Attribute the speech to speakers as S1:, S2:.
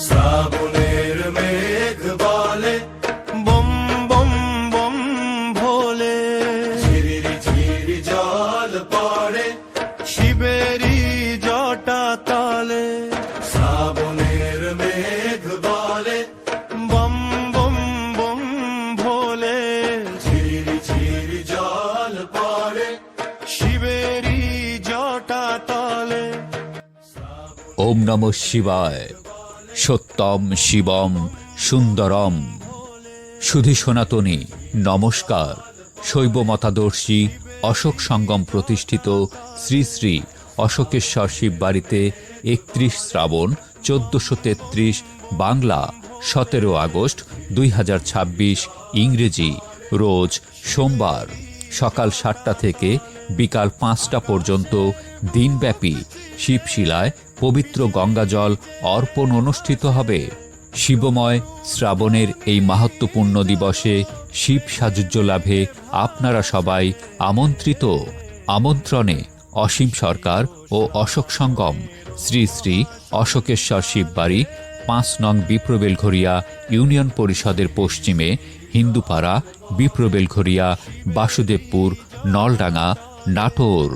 S1: শ্রাবণের মেঘ বলে বম বম বম ভোলে, ঝিরিরি ঝিরি জল পড়ে শিবেরি জটা তলে। শ্রাবণের মেঘ বলে বম বম বম ভোলে, ঝিরিরি ঝিরি জল পড়ে শিবেরি জটা তলে।
S2: ওম নমঃ শিবায়। সত্যম শিবম সুন্দরম। সুধী সনাতনী নমস্কার। শৈব মতাদর্শী অশোক সঙ্গম প্রতিষ্ঠিত শ্রী শ্রী অশোকেশ্বর শিববাড়িতে 31 শ্রাবণ 1433 বাংলা 17 আগস্ট 2026 ইংরেজি রোজ সোমবার সকাল 7টা থেকে বিকাল 5টা পর্যন্ত দিনব্যাপী শিবশিলায় পবিত্র গঙ্গাজল অর্পণ অনুষ্ঠিত হবে। শিবময় শ্রাবণের এই মাহাত্ম্যপূর্ণ দিবসে শিব সাযুজ্য লাভে আপনারা সবাই আমন্ত্রিত। আমন্ত্রণে অসীম সরকার ও অশোক সঙ্গম শ্রী শ্রী অশোকেশ্বর শিববাড়ি 5 নং বিপ্রবেলঘরিয়া ইউনিয়ন পরিষদের পশ্চিমে হিন্দুপাড়া, বিপ্রবেলঘরিয়া, বাসুদেবপুর, নলডাঙ্গা, নাটোর।